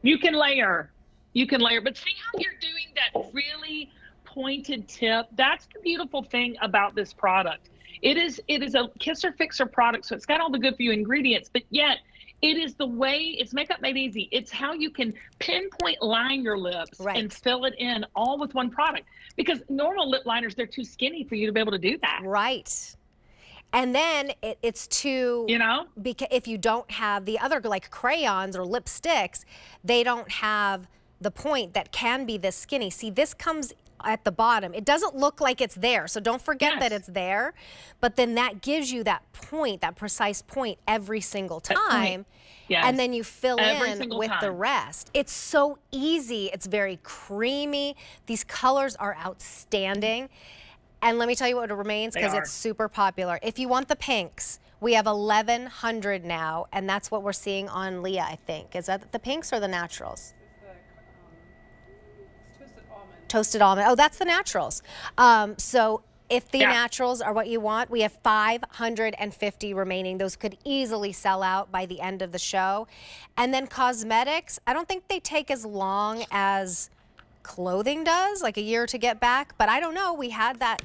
You can layer. But see how you're doing that really pointed tip? That's the beautiful thing about this product. It is a kisser fixer product, so it's got all the good for you ingredients, but yet it is the way, it's makeup made easy. It's how you can pinpoint line your lips and fill it in all with one product. Because normal lip liners, they're too skinny for you to be able to do that. Right. And then it's too, because if you don't have the other, like crayons or lipsticks, they don't have the point that can be this skinny. See, this comes at the bottom. It doesn't look like it's there, so don't forget that it's there, but then that gives you that point, that precise point every single time. Yes. And then you fill in with the time. rest. It's so easy. It's very creamy. These colors are outstanding. And let me tell you what remains, because it's super popular. If you want the pinks, we have 1,100 now, and that's what we're seeing on LWYA, I think. Is that the pinks or the naturals? Toasted almond. Oh, that's the naturals. So if the naturals are what you want, we have 550 remaining. Those could easily sell out by the end of the show. And then cosmetics, I don't think they take as long as clothing does, like a year to get back. But I don't know. We had that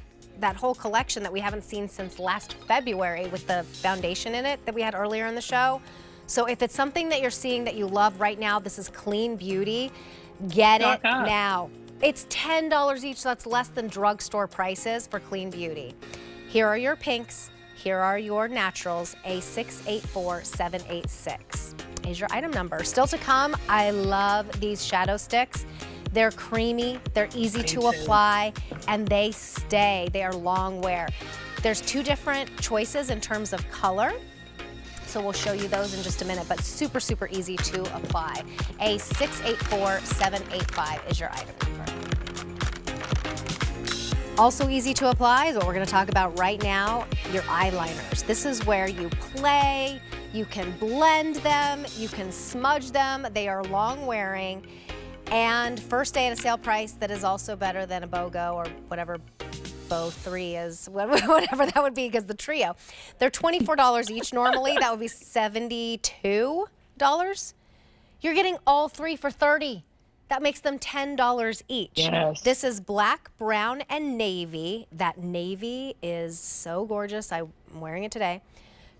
whole collection that we haven't seen since last February with the foundation in it that we had earlier in the show. So if it's something that you're seeing that you love right now, this is Clean Beauty. Get it now. It's $10 each, so that's less than drugstore prices for Clean Beauty. Here are your pinks. Here are your naturals, A684786 is your item number. Still to come, I love these shadow sticks. They're creamy, they're easy to apply, and they stay. They are long wear. There's two different choices in terms of color. So we'll show you those in just a minute, but super, super easy to apply. A684785 is your item number. Also easy to apply is what we're gonna talk about right now, your eyeliners. This is where you play, you can blend them, you can smudge them. They are long wearing. And first day at a sale price that is also better than a BOGO or whatever Bo 3 is, whatever that would be, because the trio. They're $24 each normally. That would be $72. You're getting all three for $30. That makes them $10 each. Yes. This is black, brown, and navy. That navy is so gorgeous. I'm wearing it today.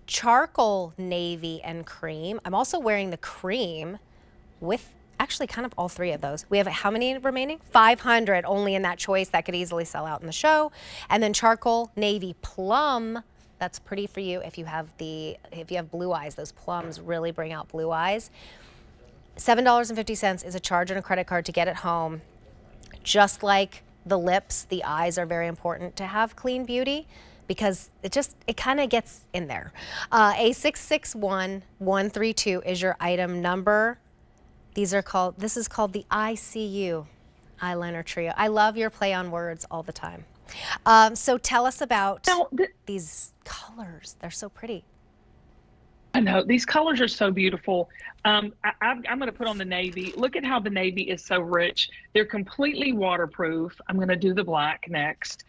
Charcoal, navy, and cream. I'm also wearing the cream with actually kind of all three of those. We have how many remaining? 500 only in that choice. That could easily sell out in the show. And then charcoal, navy, plum. That's pretty for you if you have blue eyes. Those plums really bring out blue eyes. $7.50 is a charge on a credit card to get it home. Just like the lips, the eyes are very important to have Clean Beauty because it kind of gets in there. A661132 is your item number. This is called the ICU eyeliner trio. I love your play on words all the time. So tell us about these colors. They're so pretty. I know, these colors are so beautiful. I'm going to put on the navy. Look at how the navy is so rich. They're completely waterproof. I'm going to do the black next.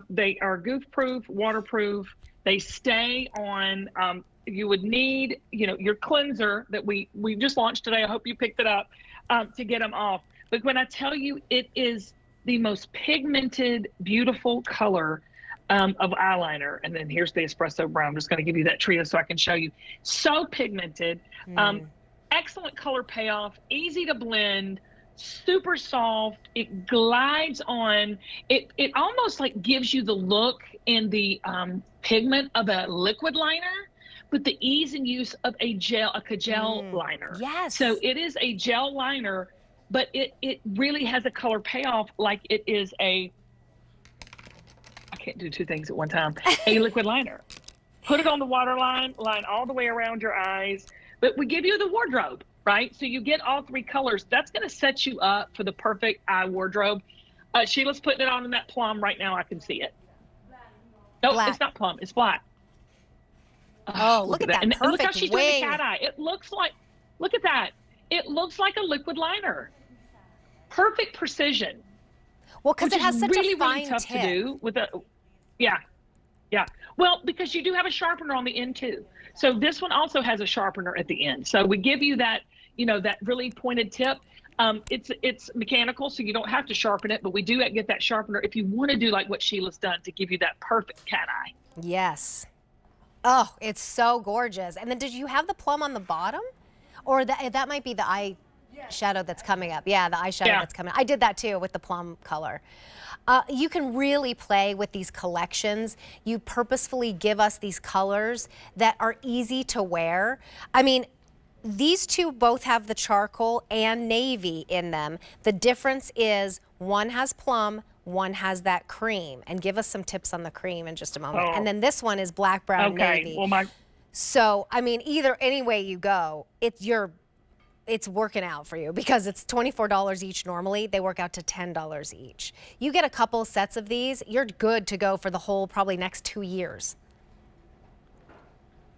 They are goof-proof, waterproof. They stay on. You would need, your cleanser that we just launched today. I hope you picked it up to get them off. But when I tell you, it is the most pigmented, beautiful color of eyeliner. And then here's the espresso brown. I'm just going to give you that trio so I can show you. So pigmented, excellent color payoff, easy to blend, super soft. It glides on. It almost like gives you the look and the pigment of a liquid liner, but the ease and use of a gel liner. Yes. So it is a gel liner, but it really has a color payoff like it is I can't do two things at one time, a liquid liner. Put it on the waterline, line all the way around your eyes, but we give you the wardrobe, right? So you get all three colors. That's gonna set you up for the perfect eye wardrobe. Sheila's putting it on in that plum right now. I can see it. No, it's not plum, it's black. Oh, look at that. And look how perfect she's wing. doing the cat eye. It looks like, look at that. It looks like a liquid liner. Perfect precision. Well, because it has such really, a fine really tough tip. to do with a, yeah. Well, because you do have a sharpener on the end too. So this one also has a sharpener at the end. So we give you that, that really pointed tip. It's mechanical, so you don't have to sharpen it, but we do get that sharpener if you want to do like what Sheila's done to give you that perfect cat eye. Yes. Oh, it's so gorgeous. And then did you have the plum on the bottom? Or that might be the eye shadow that's coming up. Yeah, the eyeshadow that's coming. I did that too with the plum color. You can really play with these collections. You purposefully give us these colors that are easy to wear. I mean, these two both have the charcoal and navy in them. The difference is one has plum, one has that cream. And give us some tips on the cream in just a moment. And then this one is black, brown, navy. Well, So, I mean, any way you go, it's working out for you because it's $24 each normally. They work out to $10 each. You get a couple sets of these, you're good to go for the whole probably next 2 years.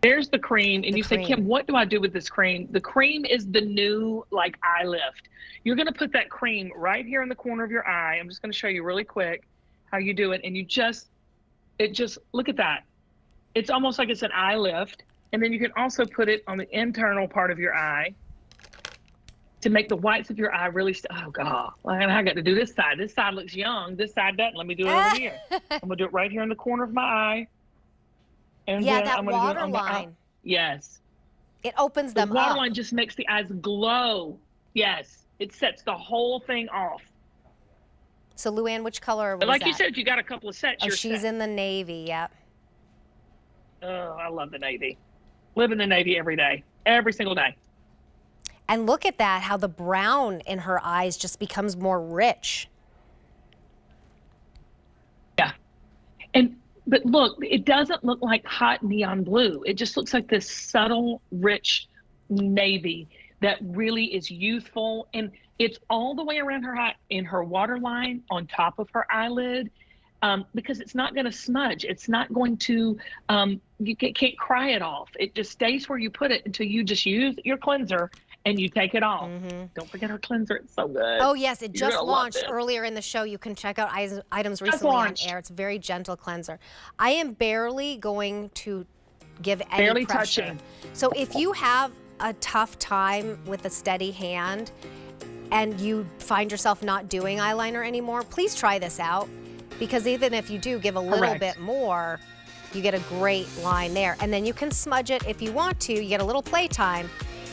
There's the cream, and you cream. say, Kim, what do I do with this cream? The cream is the new eye lift. You're going to put that cream right here in the corner of your eye. I'm just going to show you really quick how you do it, and look at that. It's almost like it's an eye lift, and then you can also put it on the internal part of your eye to make the whites of your eye really. Oh God! I got to do this side. This side looks young. This side doesn't. Let me do it over here. I'm gonna do it right here in the corner of my eye. And yeah, then that I'm gonna do it on waterline. Yes. It opens them up. The waterline just makes the eyes glow. Yes, it sets the whole thing off. So, Luann, which color was But like that? you said, if you got a couple of sets, Oh, you're she's set. in the navy. Yep. Oh, I love the navy. Live in the navy every day, every single day. And look at that, how the brown in her eyes just becomes more rich. Yeah. But look, it doesn't look like hot neon blue. It just looks like this subtle, rich navy that really is youthful. And it's all the way around her eye, in her waterline, on top of her eyelid, because it's not going to smudge. It's not going to, you can't cry it off. It just stays where you put it until you just use your cleanser and you take it off. Don't forget her cleanser. It's so good. Oh, yes. It just launched earlier in the show. You can check out items recently on air. It's a very gentle cleanser. I am barely going to give any pressure. Touching. So if you have a tough time with a steady hand and you find yourself not doing eyeliner anymore, please try this out. Because even if you do give a little bit more, you get a great line there. And then you can smudge it if you want to. You get a little playtime.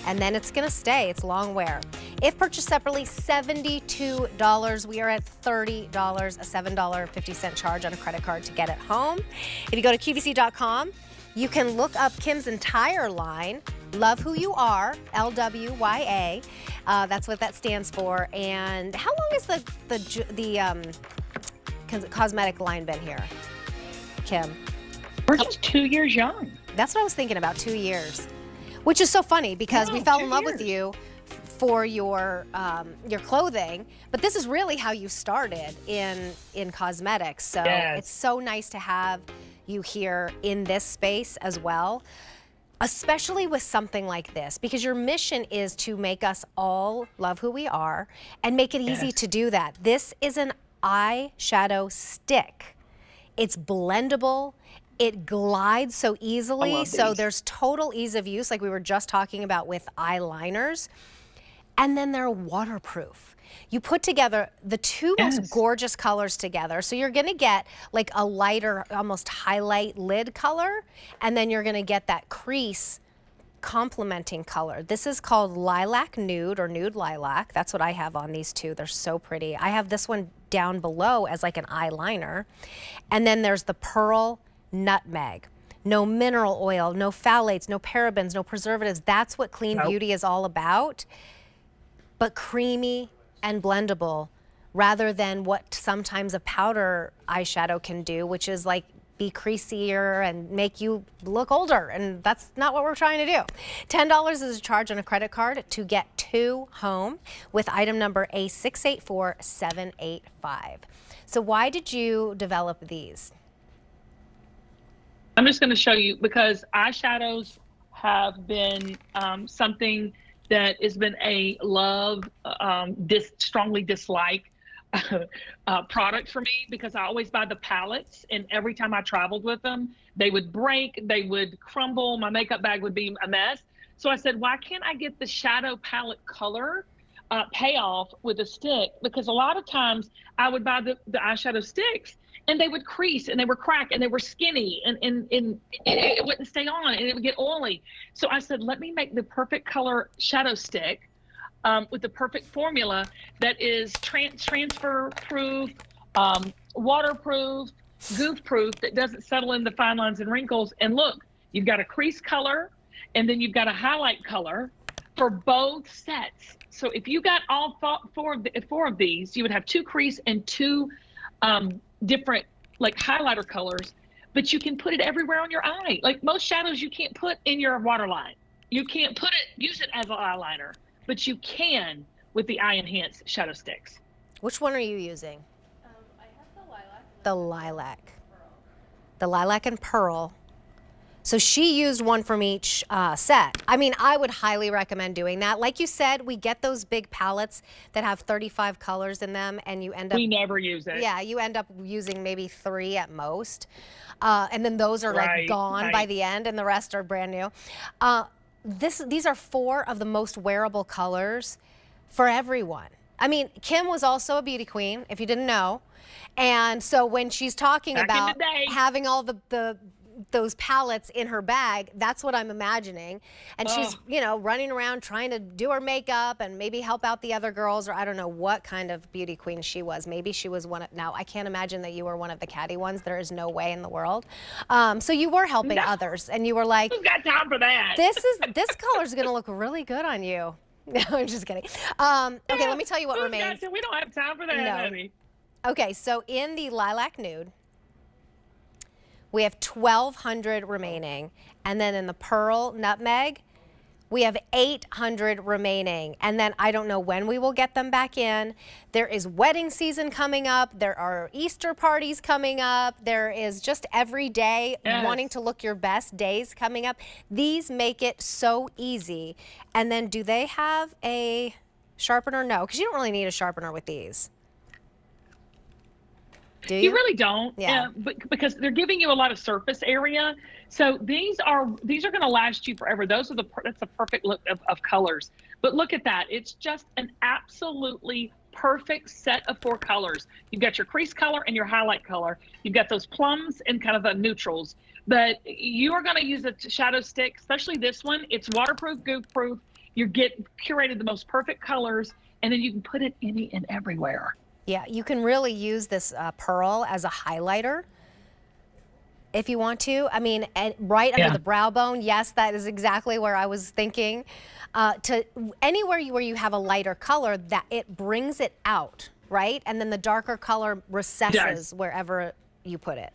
And then it's gonna stay, it's long wear. If purchased separately, $72. We are at $30, a $7.50 charge on a credit card to get it home. If you go to QVC.com, you can look up Kim's entire line, Love Who You Are, LWYA. That's what that stands for. And how long has the cosmetic line been here, Kim? We're just 2 years young. That's what I was thinking about, 2 years. Which is so funny because we fell in love with you for your clothing, but this is really how you started in cosmetics. So it's so nice to have you here in this space as well, especially with something like this, because your mission is to make us all love who we are and make it easy to do that. This is an eyeshadow stick. It's blendable. It glides so easily, so there's total ease of use like we were just talking about with eyeliners. And then they're waterproof. You put together the two most gorgeous colors together. So you're gonna get like a lighter, almost highlight lid color, and then you're gonna get that crease complementing color. This is called Lilac Nude or Nude Lilac. That's what I have on these two. They're so pretty. I have this one down below as like an eyeliner. And then there's the Pearl Nutmeg. No mineral oil, no phthalates, no parabens, no preservatives. That's what clean beauty is all about. But creamy and blendable rather than what sometimes a powder eyeshadow can do, which is like be creasier and make you look older. And that's not what we're trying to do. $10 is a charge on a credit card to get two home with item number A684785. So why did you develop these? I'm just going to show you because eyeshadows have been something that has been a love, strongly disliked product for me because I always buy the palettes, and every time I traveled with them, they would break, they would crumble, my makeup bag would be a mess. So I said, why can't I get the shadow palette color payoff with a stick? Because a lot of times I would buy the eyeshadow sticks and they would crease and they were cracked and they were skinny and it wouldn't stay on and it would get oily. So I said, let me make the perfect color shadow stick with the perfect formula that is transfer proof, waterproof, goof proof, that doesn't settle in the fine lines and wrinkles. And look, you've got a crease color and then you've got a highlight color for both sets. So if you got all four of these, you would have two crease and two different like highlighter colors, but you can put it everywhere on your eye. Like most shadows you can't put in your waterline. You can't use it as an eyeliner, but you can with the Eye Enhance shadow sticks. Which one are you using? I have the lilac. The lilac. The lilac and pearl. So she used one from each set. I mean, I would highly recommend doing that. Like you said, we get those big palettes that have 35 colors in them, and you end up... We never use it. Yeah, you end up using maybe 3 at most. And then those are like gone by the end, and the rest are brand new. These are 4 of the most wearable colors for everyone. I mean, Kim was also a beauty queen, if you didn't know. And so when she's talking about having all those palettes in her bag, that's what I'm imagining. And she's, you know, running around trying to do her makeup and maybe help out the other girls, or I don't know what kind of beauty queen she was. Maybe she was one of, now I can't imagine that you were one of the catty ones. There is no way in the world. So you were helping others, and you were like, who's got time for that? This color's gonna look really good on you. No, I'm just kidding. Okay, let me tell you what remains. We don't have time for that, honey. Okay, so in the lilac nude, we have 1,200 remaining. And then in the pearl nutmeg, we have 800 remaining. And then I don't know when we will get them back in. There is wedding season coming up. There are Easter parties coming up. There is just every day wanting to look your best days coming up. These make it so easy. And then do they have a sharpener? No, because you don't really need a sharpener with these. Do you? You really don't, yeah. Because they're giving you a lot of surface area. So these are going to last you forever. That's a perfect look of colors. But look at that. It's just an absolutely perfect set of 4 colors. You've got your crease color and your highlight color. You've got those plums and kind of the neutrals. But you are going to use a shadow stick, especially this one. It's waterproof, goof-proof. You get curated the most perfect colors, and then you can put it any and everywhere. Yeah, you can really use this pearl as a highlighter if you want to. I mean, right under the brow bone, yes, that is exactly where I was thinking. To anywhere where you have a lighter color, that it brings it out, right? And then the darker color recesses wherever you put it.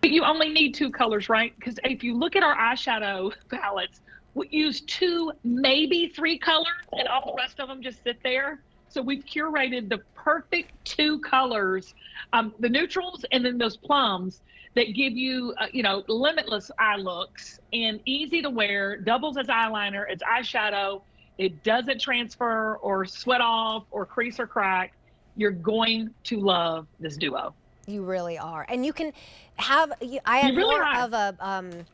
But you only need 2 colors, right? Because if you look at our eyeshadow palettes, we use 2, maybe 3 colors, and all the rest of them just sit there. So we've curated the perfect 2 colors, the neutrals and then those plums that give you, you know, limitless eye looks and easy to wear, doubles as eyeliner, it's eyeshadow. It doesn't transfer or sweat off or crease or crack. You're going to love this duo. You really are. And you can have, I have more of a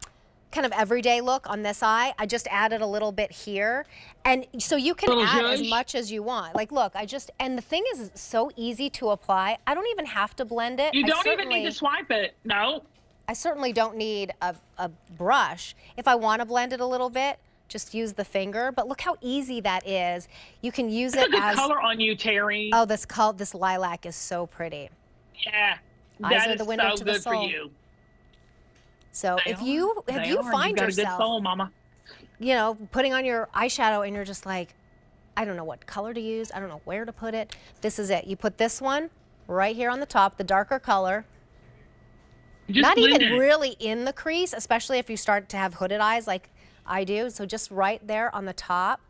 kind of everyday look on this eye. I just added a little bit here. And so you can add as much as you want. Like, look, and the thing is, it's so easy to apply. I don't even have to blend it. You don't even need to swipe it. No. I certainly don't need a brush. If I want to blend it a little bit, just use the finger. But look how easy that is. You can use it as color on you, Terry. Oh, this lilac is so pretty. Yeah. Eyes are the window to the soul. For you. So if you find yourself, soul, mama, you know, putting on your eyeshadow and you're just like, I don't know what color to use, I don't know where to put it, this is it. You put this one right here on the top, the darker color. Not even really in the crease, especially if you start to have hooded eyes like I do. So just right there on the top.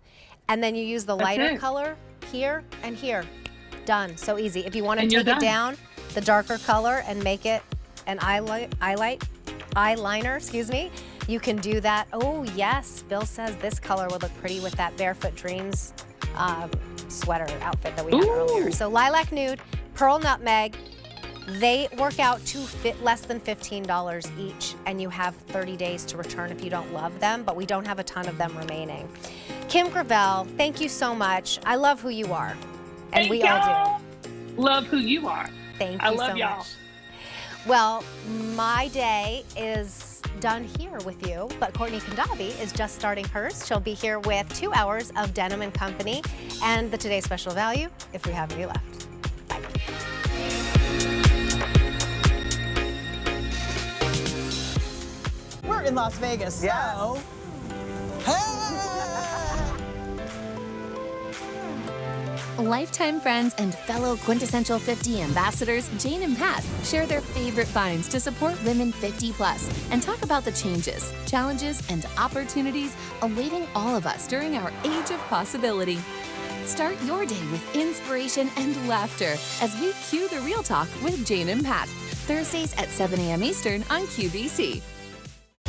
And then you use the lighter color here and here. Done. So easy. If you want to take it down, the darker color and make it an eyeliner, excuse me, you can do that. Oh yes, Bill says this color would look pretty with that Barefoot Dreams sweater outfit that we had earlier. So lilac nude, pearl nutmeg, they work out to less than $15 each, and you have 30 days to return if you don't love them, but we don't have a ton of them remaining. Kim Gravel, thank you so much. I love who you are, and we all do. Love who you are. Thank you so much. Well, my day is done here with you, but Courtney Kandabi is just starting hers. She'll be here with 2 hours of Denim & Company and the Today's Special Value, if we have any left. Bye. We're in Las Vegas, so... Hey! Lifetime friends and fellow Quintessential 50 ambassadors, Jane and Pat, share their favorite finds to support women 50 plus and talk about the changes, challenges, and opportunities awaiting all of us during our age of possibility. Start your day with inspiration and laughter as we cue the Real Talk with Jane and Pat, Thursdays at 7 a.m. Eastern on QVC.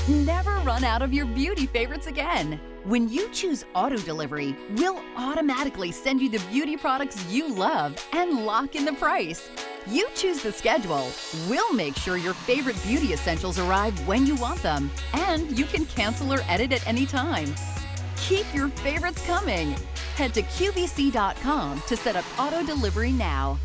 Never run out of your beauty favorites again. When you choose auto delivery, we'll automatically send you the beauty products you love and lock in the price. You choose the schedule. We'll make sure your favorite beauty essentials arrive when you want them, and you can cancel or edit at any time. Keep your favorites coming. Head to QVC.com to set up auto delivery now.